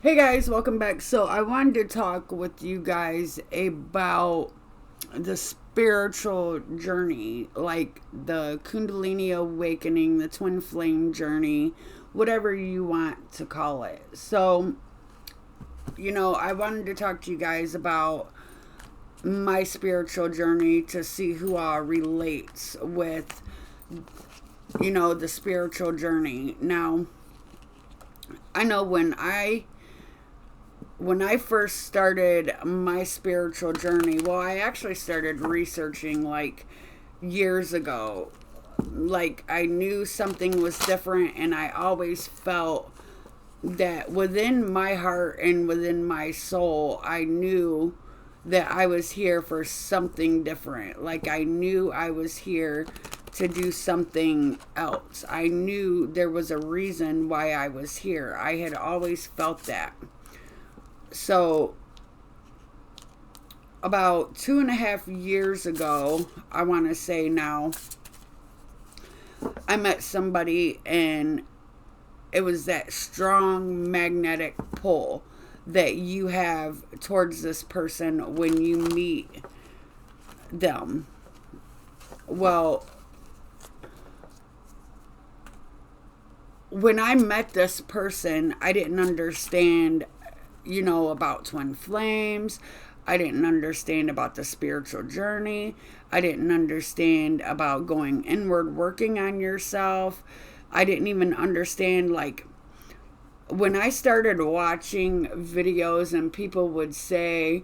Hey guys, welcome back. So, I wanted to talk with you guys about the spiritual journey, like the Kundalini awakening, the twin flame journey, whatever you want to call it. So, I wanted to talk to you guys about my spiritual journey to see who all relates with, the spiritual journey. Now, I know when I first started my spiritual journey, well, I actually started researching like years ago. Like, I knew something was different, and I always felt that within my heart and within my soul, I knew that I was here for something different. Like, I knew I was here to do something else. I knew there was a reason why I was here. I had always felt that. So, about 2.5 years ago, I want to say now, I met somebody, and it was that strong magnetic pull that you have towards this person when you meet them. Well, when I met this person, I didn't understand, about twin flames. I didn't understand about the spiritual journey. I didn't understand about going inward, working on yourself. I didn't even understand, like, when I started watching videos and people would say,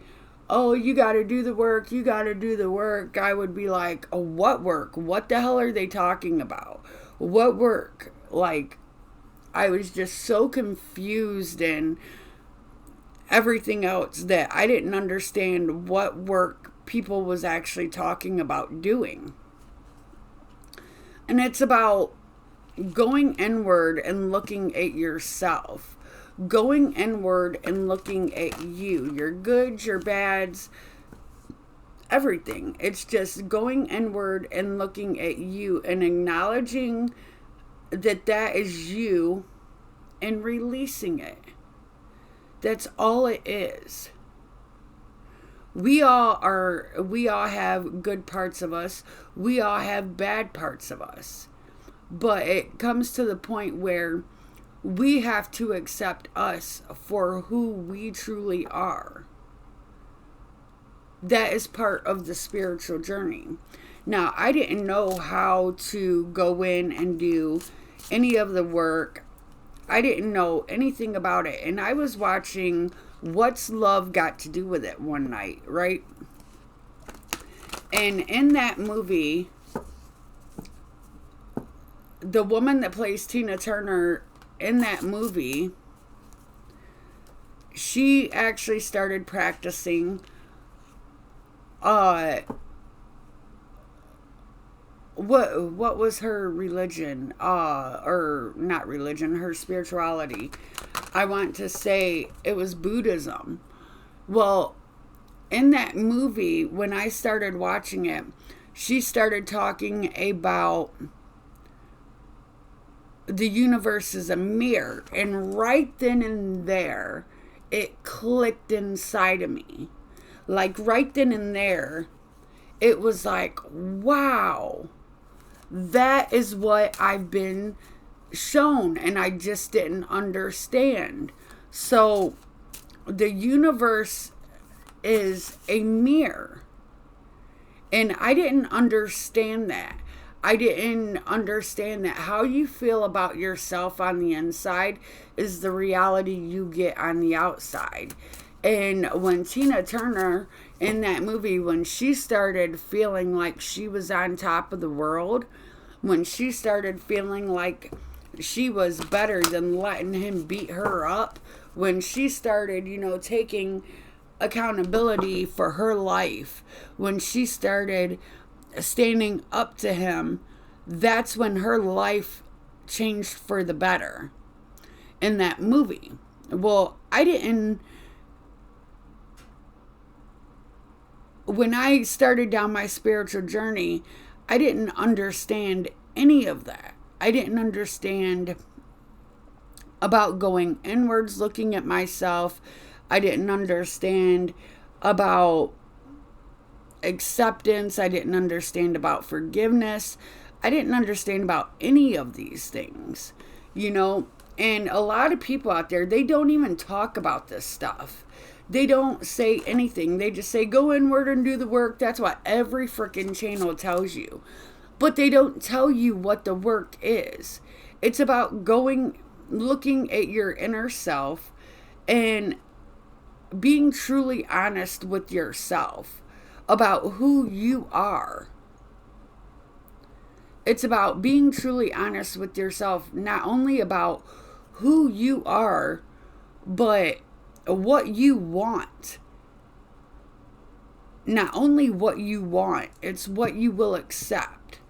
"Oh, you got to do the work, you got to do the work," I would be like, "Oh, what work? What the hell are they talking about? What work?" Like, I was just so confused and everything else that I didn't understand what work people was actually talking about doing. And it's about going inward and looking at yourself. Going inward and looking at you, your goods, your bads, everything. It's just going inward and looking at you and acknowledging that that is you and releasing it. That's all it is. We all have good parts of us. We all have bad parts of us. But it comes to the point where we have to accept us for who we truly are. That is part of the spiritual journey. Now, I didn't know how to go in and do any of the work. I didn't know anything about it. And I was watching What's Love Got to Do with It one night, right? And in that movie, the woman that plays Tina Turner in that movie, she actually started practicing uh what was her religion, or not religion, her spirituality. I want to say it was Buddhism. Well, in that movie, when I started watching it, she started talking about the universe is a mirror, and right then and there it clicked inside of me. Like, right then and there, it was like, wow, that is what I've been shown, and I just didn't understand. So, the universe is a mirror, and I didn't understand that. I didn't understand that how you feel about yourself on the inside is the reality you get on the outside. And when Tina Turner in that movie, when she started feeling like she was on top of the world, when she started feeling like she was better than letting him beat her up, when she started, taking accountability for her life, when she started standing up to him, that's when her life changed for the better in that movie. Well, I didn't. When I started down my spiritual journey, I didn't understand any of that. I didn't understand about going inwards, looking at myself. I didn't understand about acceptance. I didn't understand about forgiveness. I didn't understand about any of these things, you know. And a lot of people out there, they don't even talk about this stuff. They don't say anything. They just say, go inward and do the work. That's what every freaking channel tells you. But they don't tell you what the work is. It's about looking at your inner self and being truly honest with yourself about who you are. It's about being truly honest with yourself, not only about who you are, but what you want. Not only what you want, it's what you will accept.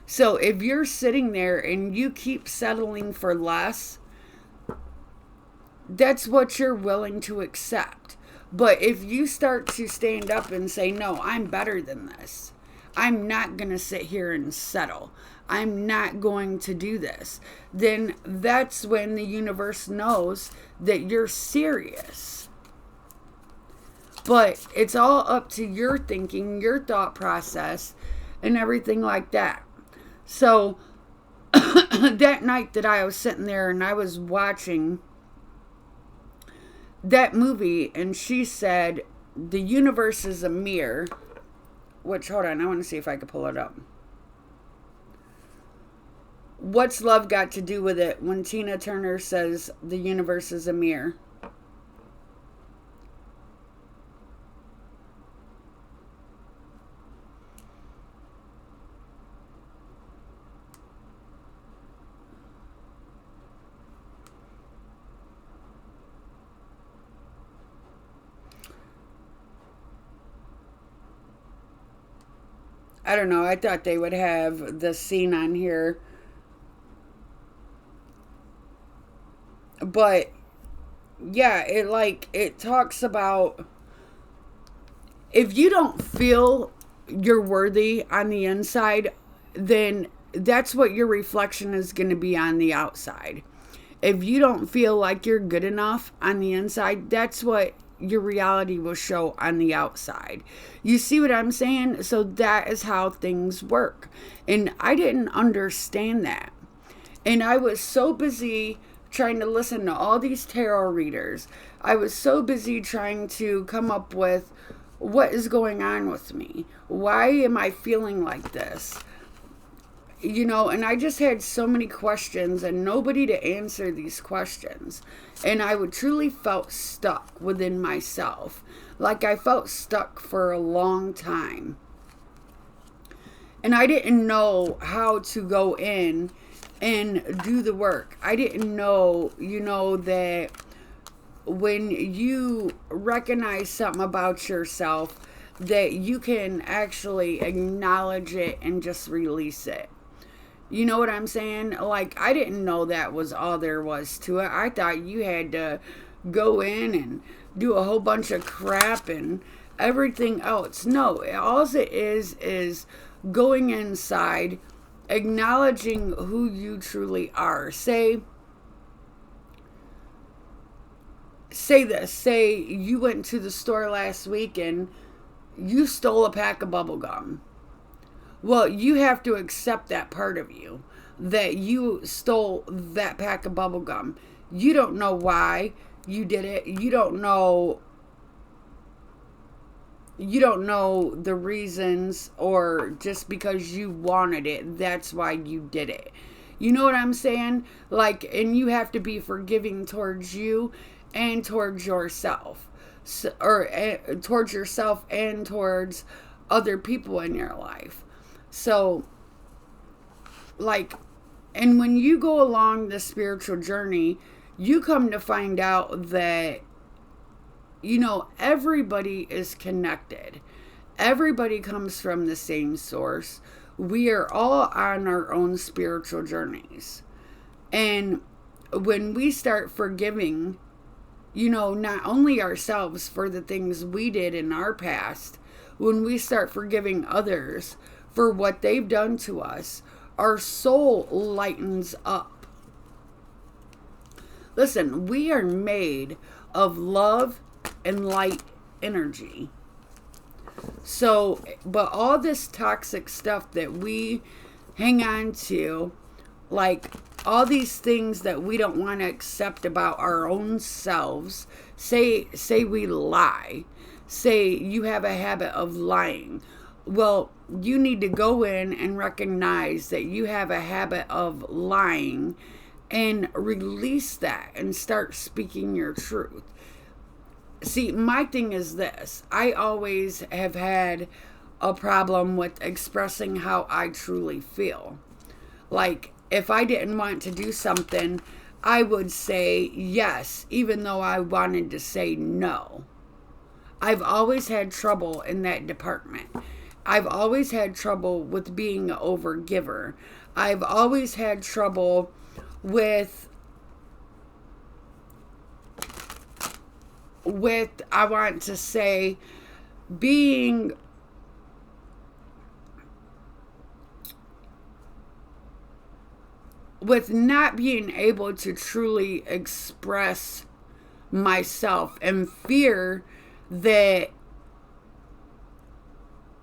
So if you're sitting there and you keep settling for less, that's what you're willing to accept. But if you start to stand up and say, no, I'm better than this. I'm not going to sit here and settle. I'm not going to do this. Then that's when the universe knows that you're serious. But it's all up to your thinking, your thought process, and everything like that. So that night that I was sitting there and I was watching that movie, and she said, the universe is a mirror. Which, hold on, I want to see if I can pull it up. What's love got to do with it when Tina Turner says the universe is a mirror? I don't know. I thought they would have the scene on here. But yeah, it talks about if you don't feel you're worthy on the inside, then that's what your reflection is going to be on the outside. If you don't feel like you're good enough on the inside, that's what your reality will show on the outside. You see what I'm saying? So that is how things work. And I didn't understand that. And I was so busy trying to listen to all these tarot readers. I was so busy trying to come up with what is going on with me. Why am I feeling like this? You know, and I just had so many questions and nobody to answer these questions. And I would truly felt stuck within myself. Like I felt stuck for a long time. And I didn't know how to go in and do the work. I didn't know, you know, that when you recognize something about yourself, that you can actually acknowledge it and just release it. You know what I'm saying? Like, I didn't know that was all there was to it. I thought you had to go in and do a whole bunch of crap and everything else. No, all it is going inside, acknowledging who you truly are. Say this. Say you went to the store last week and you stole a pack of bubble gum. Well, you have to accept that part of you, that you stole that pack of bubble gum. You don't know why you did it. You don't know the reasons, or just because you wanted it, that's why you did it. You know what I'm saying? Like, and you have to be forgiving towards you and towards yourself. So, or towards yourself and towards other people in your life. So, like, and when you go along the spiritual journey, you come to find out that, you know, everybody is connected. Everybody comes from the same source. We are all on our own spiritual journeys. And when we start forgiving, you know, not only ourselves for the things we did in our past, when we start forgiving others for what they've done to us, our soul lightens up. Listen, we are made of love and light energy. So, but all this toxic stuff that we hang on to, like all these things that we don't want to accept about our own selves, say we lie, say you have a habit of lying. Well, you need to go in and recognize that you have a habit of lying and release that and start speaking your truth. See, my thing is this. I always have had a problem with expressing how I truly feel. Like, if I didn't want to do something, I would say yes, even though I wanted to say no. I've always had trouble in that department. I've always had trouble with being an overgiver. I've always had trouble with I want to say being with not being able to truly express myself and fear that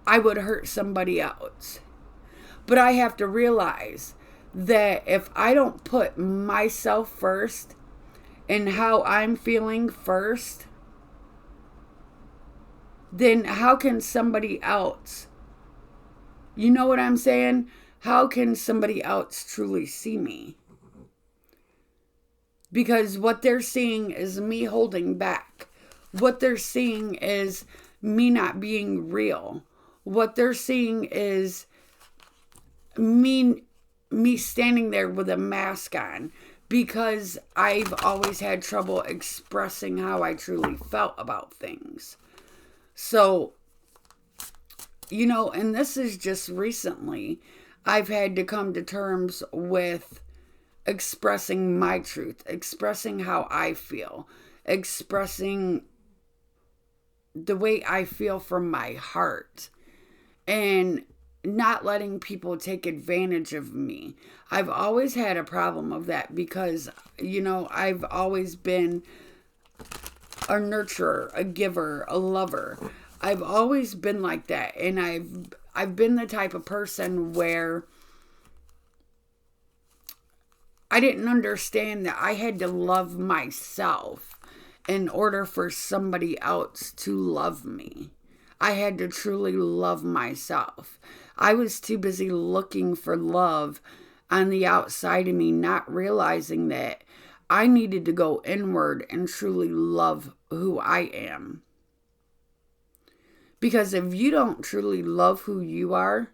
I would hurt somebody else. But I have to realize that if I don't put myself first and how I'm feeling first, then how can somebody else, you know what I'm saying? How can somebody else truly see me? Because what they're seeing is me holding back. What they're seeing is me not being real. What they're seeing is me standing there with a mask on, because I've always had trouble expressing how I truly felt about things. So, you know, and this is just recently, I've had to come to terms with expressing my truth, expressing how I feel, expressing the way I feel from my heart, and not letting people take advantage of me. I've always had a problem of that because, you know, I've always been a nurturer, a giver, a lover. I've always been like that. And I've been the type of person where I didn't understand that I had to love myself in order for somebody else to love me. I had to truly love myself. I was too busy looking for love on the outside of me, not realizing that I needed to go inward and truly love who I am. Because if you don't truly love who you are,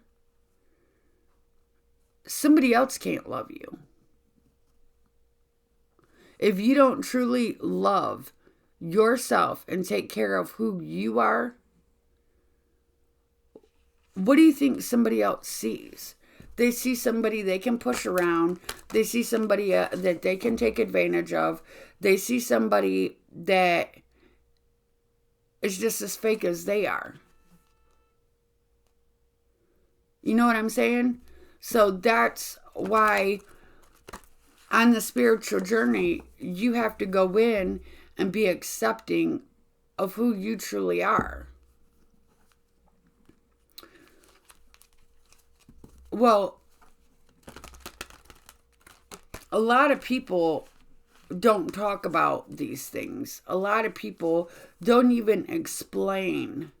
somebody else can't love you. If you don't truly love yourself and take care of who you are, what do you think somebody else sees? They see somebody they can push around. They see somebody that they can take advantage of. They see somebody that is just as fake as they are. You know what I'm saying? So that's why on the spiritual journey, you have to go in and be accepting of who you truly are. Well, a lot of people don't talk about these things. A lot of people don't even explain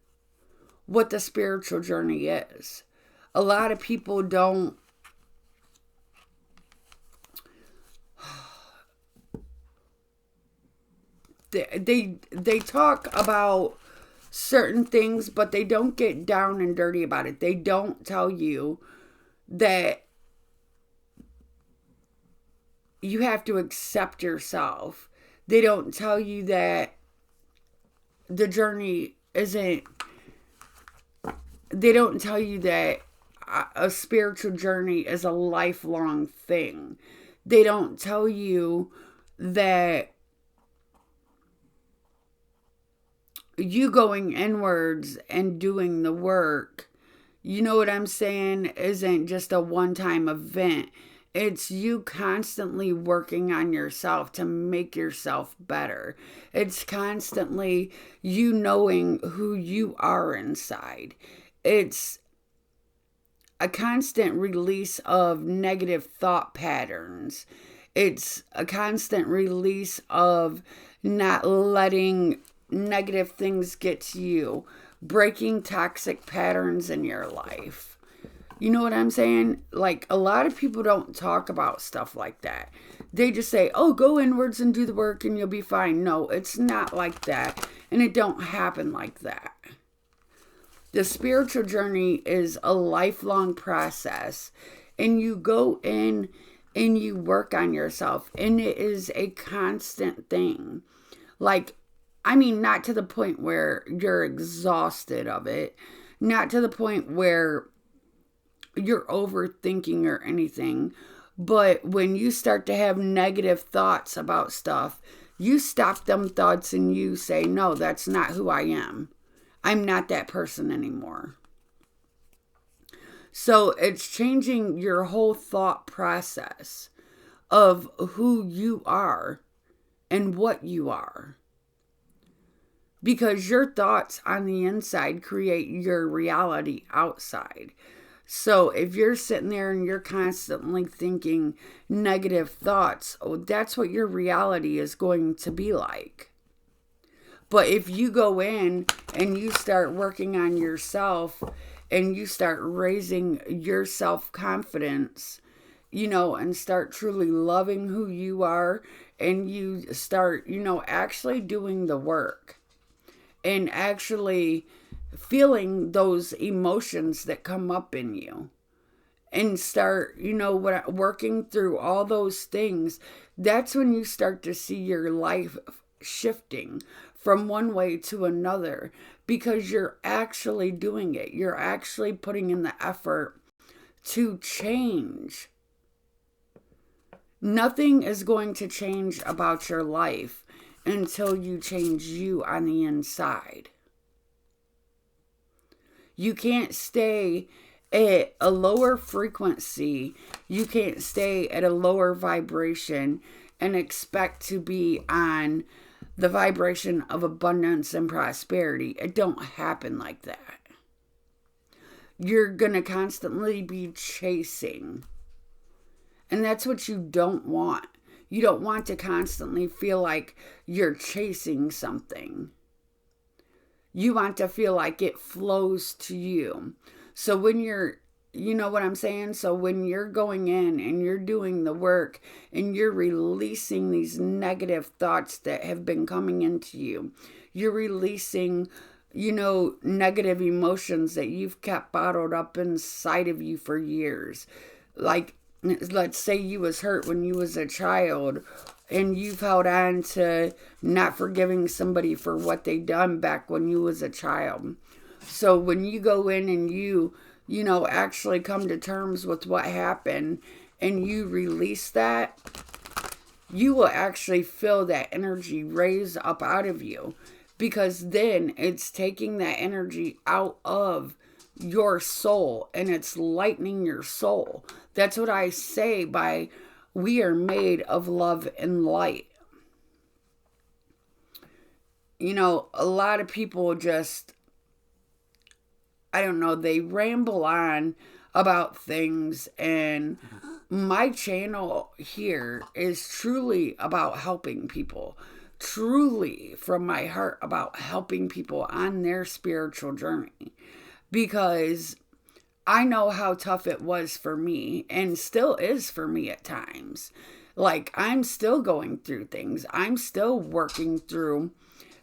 what the spiritual journey is. A lot of people don't they talk about certain things, but they don't get down and dirty about it. They don't tell you that you have to accept yourself. They don't tell you that the journey isn't, they don't tell you that a spiritual journey is a lifelong thing. They don't tell you that you going inwards and doing the work, you know what I'm saying, isn't just a one-time event. It's you constantly working on yourself to make yourself better. It's constantly you knowing who you are inside. It's a constant release of negative thought patterns. It's a constant release of not letting negative things get to you, breaking toxic patterns in your life. You know what I'm saying? Like, a lot of people don't talk about stuff like that. They just say, oh, go inwards and do the work and you'll be fine. No, it's not like that. And it don't happen like that. The spiritual journey is a lifelong process. And you go in and you work on yourself. And it is a constant thing. Like, I mean, not to the point where you're exhausted of it. Not to the point where you're overthinking or anything. But when you start to have negative thoughts about stuff, you stop them thoughts and you say, no, that's not who I am. I'm not that person anymore. So it's changing your whole thought process of who you are and what you are. Because your thoughts on the inside create your reality outside. So if you're sitting there and you're constantly thinking negative thoughts, oh, that's what your reality is going to be like. But if you go in and you start working on yourself and you start raising your self-confidence, and start truly loving who you are, and you start, actually doing the work and actually feeling those emotions that come up in you and start, working through all those things, that's when you start to see your life shifting from one way to another, because you're actually doing it. You're actually putting in the effort to change. Nothing is going to change about your life until you change you on the inside. You can't stay at a lower frequency. You can't stay at a lower vibration and expect to be on the vibration of abundance and prosperity. It don't happen like that. You're going to constantly be chasing. And that's what you don't want. You don't want to constantly feel like you're chasing something. You want to feel like it flows to you. So when you're, you know what I'm saying? So when you're going in and you're doing the work and you're releasing these negative thoughts that have been coming into you, you're releasing, negative emotions that you've kept bottled up inside of you for years. Like, let's say you was hurt when you was a child and you've held on to not forgiving somebody for what they done back when you was a child. So when you go in and you actually come to terms with what happened and you release that, you will actually feel that energy raise up out of you, because then it's taking that energy out of your soul and it's lightening your soul. That's what I say by we are made of love and light. A lot of people just, I don't know, they ramble on about things, and my channel here is truly about helping people. Truly from my heart about helping people on their spiritual journey. Because I know how tough it was for me and still is for me at times. Like, I'm still going through things. I'm still working through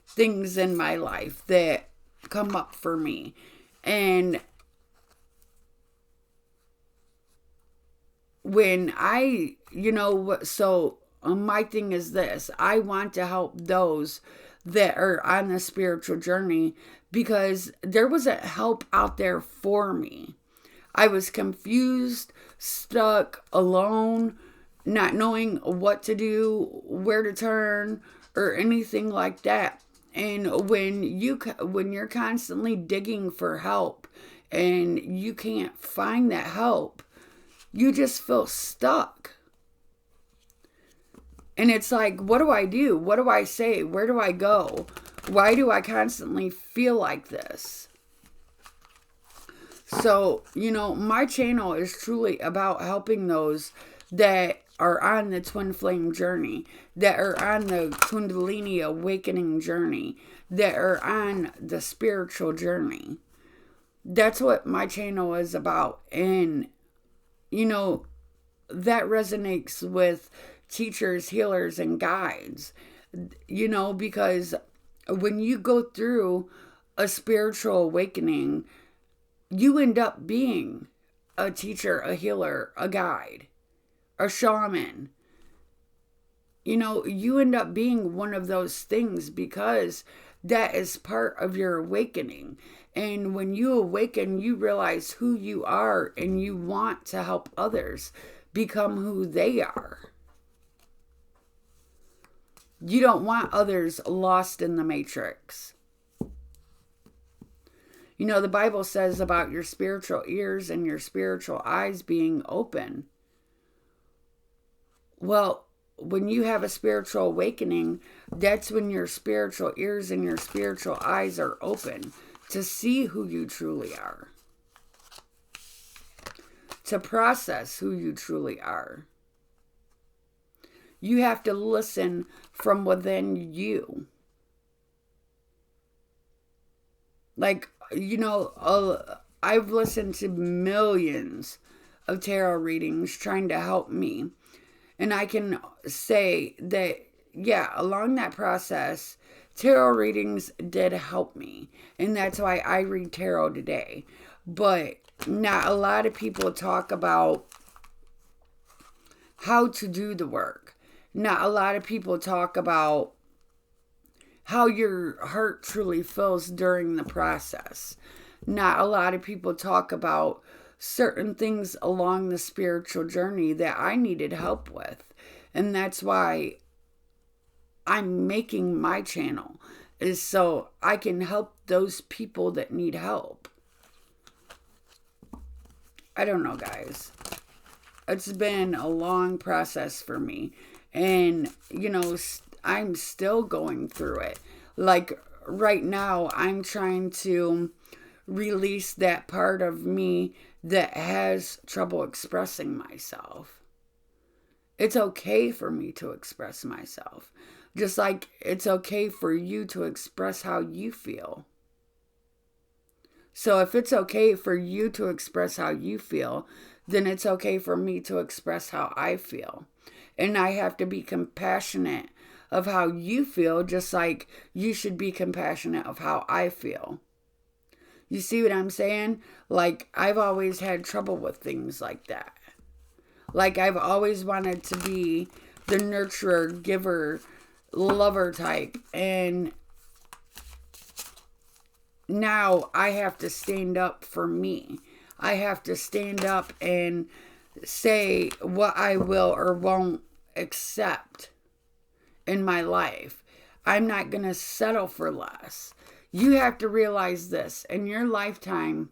things in my life that come up for me. And when I, my thing is this: I want to help those that are on the spiritual journey, because there wasn't help out there for me. I was confused, stuck, alone, not knowing what to do, where to turn, or anything like that. And when you're constantly digging for help and you can't find that help, You just feel stuck. And it's like, what do I do? What do I say? Where do I go? Why do I constantly feel like this? So, my channel is truly about helping those that are on the twin flame journey, that are on the Kundalini awakening journey, that are on the spiritual journey. That's what my channel is about. And, that resonates with teachers, healers, and guides, because when you go through a spiritual awakening, you end up being a teacher, a healer, a guide, a shaman. You end up being one of those things because that is part of your awakening. And when you awaken, you realize who you are and you want to help others become who they are. You don't want others lost in the matrix. The Bible says about your spiritual ears and your spiritual eyes being open. Well, when you have a spiritual awakening, that's when your spiritual ears and your spiritual eyes are open to see who you truly are, to process who you truly are. You have to listen from within you. Like, I've listened to millions of tarot readings trying to help me. And I can say that, yeah, along that process, tarot readings did help me. And that's why I read tarot today. But not a lot of people talk about how to do the work. Not a lot of people talk about how your heart truly feels during the process. Not a lot of people talk about certain things along the spiritual journey that I needed help with. And that's why I'm making my channel, is so I can help those people that need help. I don't know, guys. It's been a long process for me. And, I'm still going through it. Like right now, I'm trying to release that part of me that has trouble expressing myself. It's okay for me to express myself. Just like it's okay for you to express how you feel. So if it's okay for you to express how you feel, then it's okay for me to express how I feel. And I have to be compassionate of how you feel, just like you should be compassionate of how I feel. You see what I'm saying? Like, I've always had trouble with things like that. Like, I've always wanted to be the nurturer, giver, lover type. And now I have to stand up for me. I have to stand up and say what I will or won't accept in my life. I'm not going to settle for less. You have to realize this. In your lifetime,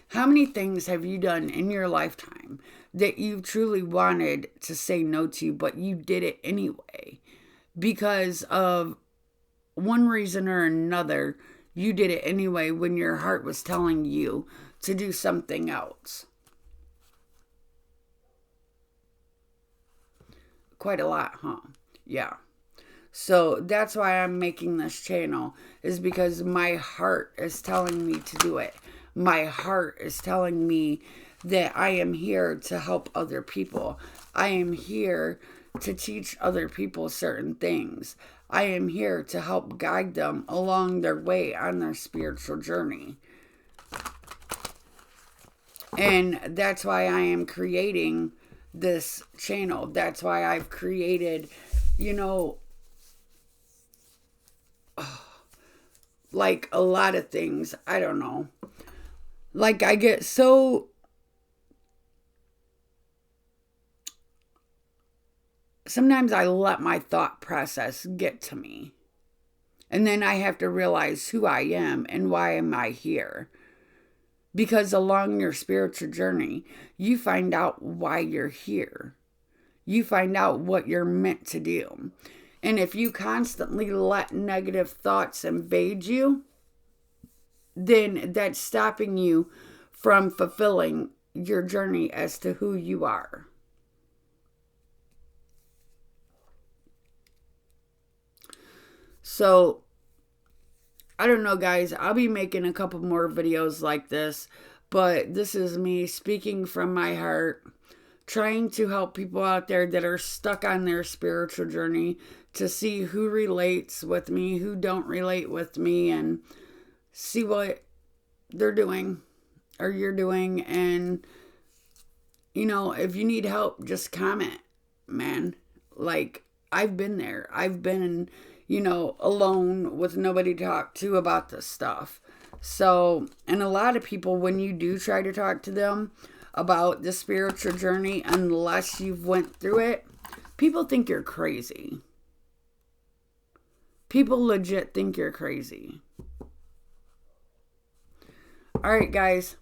how many things have you done in your lifetime that you truly wanted to say no to, but you did it anyway? Because of one reason or another, you did it anyway when your heart was telling you to do something else. Quite a lot, huh? Yeah. So that's why I'm making this channel, is because my heart is telling me to do it. My heart is telling me that I am here to help other people. I am here to teach other people certain things. I am here to help guide them along their way on their spiritual journey. And that's why I am creating this channel. That's why I've created, like a lot of things. I don't know. Like, I get so... Sometimes I let my thought process get to me. And then I have to realize who I am and why am I here. Because along your spiritual journey, you find out why you're here. You find out what you're meant to do. And if you constantly let negative thoughts invade you, then that's stopping you from fulfilling your journey as to who you are. So, I don't know, guys. I'll be making a couple more videos like this, but this is me speaking from my heart, trying to help people out there that are stuck on their spiritual journey to see who relates with me, who don't relate with me, and see what they're doing or you're doing. And, if you need help, just comment, man. Like, I've been there. I've been, alone with nobody to talk to about this stuff. So, and a lot of people, when you do try to talk to them about the spiritual journey, unless you've went through it, people think you're crazy. People legit think you're crazy. All right, guys.